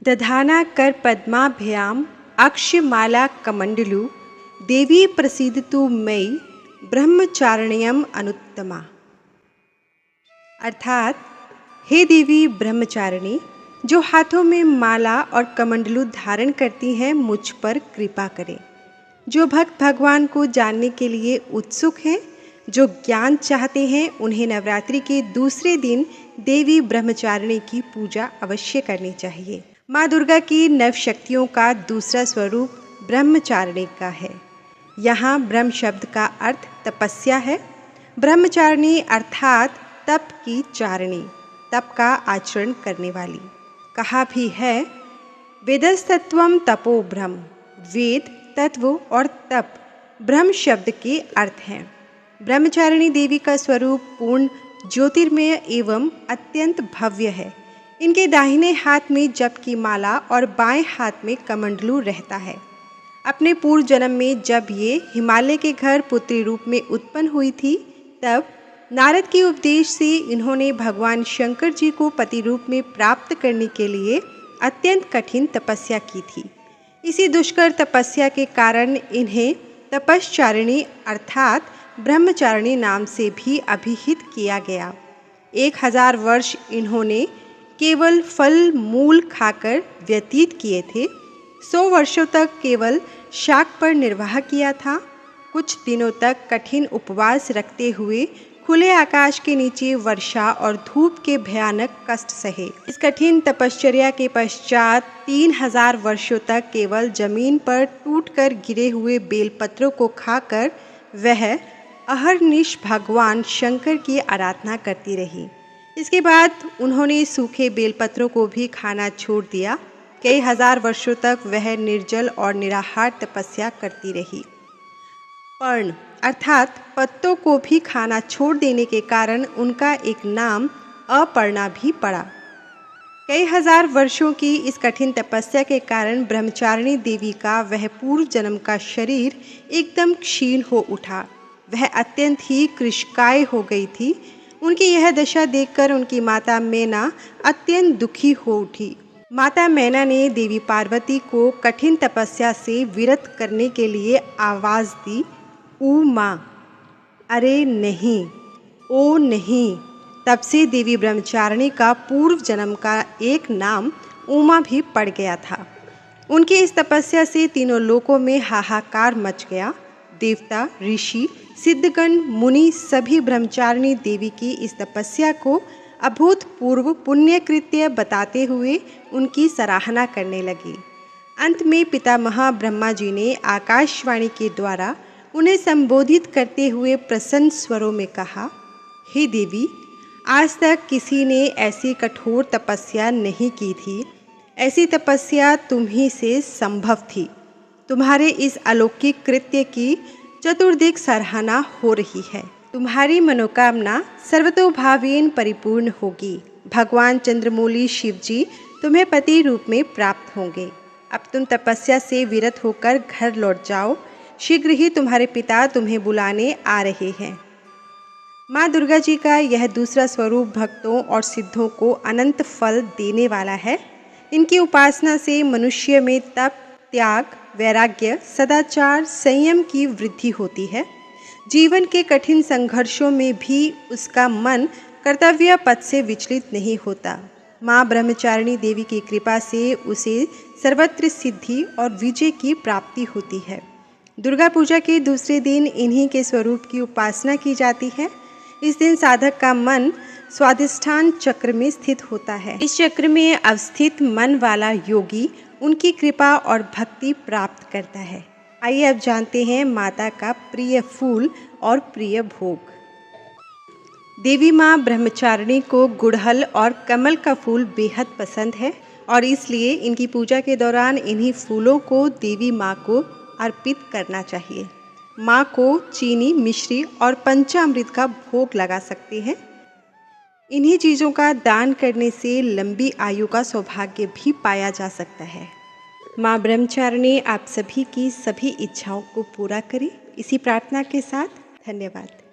दधाना कर पद्माभ्याम अक्षमाला कमंडलु देवी प्रसीदतु मयि ब्रह्मचारिण्यम अनुत्तमा। अर्थात, हे देवी ब्रह्मचारिणी, जो हाथों में माला और कमंडलू धारण करती हैं, मुझ पर कृपा करें। जो भक्त भगवान को जानने के लिए उत्सुक हैं, जो ज्ञान चाहते हैं, उन्हें नवरात्रि के दूसरे दिन देवी ब्रह्मचारिणी की पूजा अवश्य करनी चाहिए। माँ दुर्गा की नव शक्तियों का दूसरा स्वरूप ब्रह्मचारिणी का है। यहाँ ब्रह्म शब्द का अर्थ तपस्या है। ब्रह्मचारिणी अर्थात तप की चारिणी, तप का आचरण करने वाली। कहा भी है, वेदस्तत्वम तपो ब्रह्म, वेद तत्व और तप ब्रह्म शब्द के अर्थ हैं। ब्रह्मचारिणी देवी का स्वरूप पूर्ण ज्योतिर्मय एवं अत्यंत भव्य है। इनके दाहिने हाथ में जप की माला और बाएं हाथ में कमंडलू रहता है। अपने पूर्व जन्म में जब ये हिमालय के घर पुत्री रूप में उत्पन्न हुई थी, तब नारद के उपदेश से इन्होंने भगवान शंकर जी को पति रूप में प्राप्त करने के लिए अत्यंत कठिन तपस्या की थी। इसी दुष्कर तपस्या के कारण इन्हें तपश्चारिणी अर्थात ब्रह्मचारिणी नाम से भी अभिहित किया गया। 1000 वर्ष इन्होंने केवल फल मूल खाकर व्यतीत किए थे। 100 वर्षों तक केवल शाक पर निर्वाह किया था। कुछ दिनों तक कठिन उपवास रखते हुए खुले आकाश के नीचे वर्षा और धूप के भयानक कष्ट सहे। इस कठिन तपश्चर्या के पश्चात 3000 वर्षों तक केवल जमीन पर टूटकर गिरे हुए बेलपत्रों को खाकर वह अहर्निश भगवान शंकर की आराधना करती रही। इसके बाद उन्होंने सूखे बेलपत्रों को भी खाना छोड़ दिया। कई हजार वर्षों तक वह निर्जल और निराहार तपस्या करती रही। पर्ण अर्थात पत्तों को भी खाना छोड़ देने के कारण उनका एक नाम अपर्णा भी पड़ा। कई हजार वर्षों की इस कठिन तपस्या के कारण ब्रह्मचारिणी देवी का वह पूर्व जन्म का शरीर एकदम क्षीण हो उठा। वह अत्यंत ही कृशकाय हो गई थी। उनकी यह दशा देखकर उनकी माता मैना अत्यंत दुखी हो उठी। माता मैना ने देवी पार्वती को कठिन तपस्या से विरत करने के लिए आवाज़ दी, ओ माँ, अरे नहीं, ओ नहीं। तब से देवी ब्रह्मचारिणी का पूर्व जन्म का एक नाम उमा भी पड़ गया था। उनकी इस तपस्या से तीनों लोकों में हाहाकार मच गया। देवता, ऋषि, सिद्धगण, मुनि सभी ब्रह्मचारिणी देवी की इस तपस्या को अभूतपूर्व पुण्य कृत्य बताते हुए उनकी सराहना करने लगी। अंत में पितामह ब्रह्मा जी ने आकाशवाणी के द्वारा उन्हें संबोधित करते हुए प्रसन्न स्वरों में कहा, हे देवी, आज तक किसी ने ऐसी कठोर तपस्या नहीं की थी। ऐसी तपस्या तुम्ही से संभव थी। तुम्हारे इस अलौकिक कृत्य की चतुर्दिक सराहना हो रही है। तुम्हारी मनोकामना सर्वतोभावेन परिपूर्ण होगी। भगवान चंद्रमौली शिव जी तुम्हें पति रूप में प्राप्त होंगे। अब तुम तपस्या से विरत होकर घर लौट जाओ। शीघ्र ही तुम्हारे पिता तुम्हें बुलाने आ रहे हैं। माँ दुर्गा जी का यह दूसरा स्वरूप भक्तों और सिद्धों को अनंत फल देने वाला है। इनकी उपासना से मनुष्य में तप, त्याग, वैराग्य, सदाचार, संयम की वृद्धि होती है। जीवन के कठिन संघर्षों में भी उसका मन कर्तव्य पथ से विचलित नहीं होता। माँ ब्रह्मचारिणी देवी की कृपा से उसे सर्वत्र सिद्धि और विजय की प्राप्ति होती है। दुर्गा पूजा के दूसरे दिन इन्हीं के स्वरूप की उपासना की जाती है। इस दिन साधक का मन स्वाधिष्ठान चक्र में स्थित होता है। इस चक्र में अवस्थित मन वाला योगी उनकी कृपा और भक्ति प्राप्त करता है। आइए अब जानते हैं माता का प्रिय फूल और प्रिय भोग। देवी माँ ब्रह्मचारिणी को गुड़हल और कमल का फूल बेहद पसंद है और इसलिए इनकी पूजा के दौरान इन्हीं फूलों को देवी माँ को अर्पित करना चाहिए। माँ को चीनी, मिश्री और पंचामृत का भोग लगा सकते हैं। इन्हीं चीज़ों का दान करने से लंबी आयु का सौभाग्य भी पाया जा सकता है। माँ ब्रह्मचारिणी आप सभी की सभी इच्छाओं को पूरा करे, इसी प्रार्थना के साथ धन्यवाद।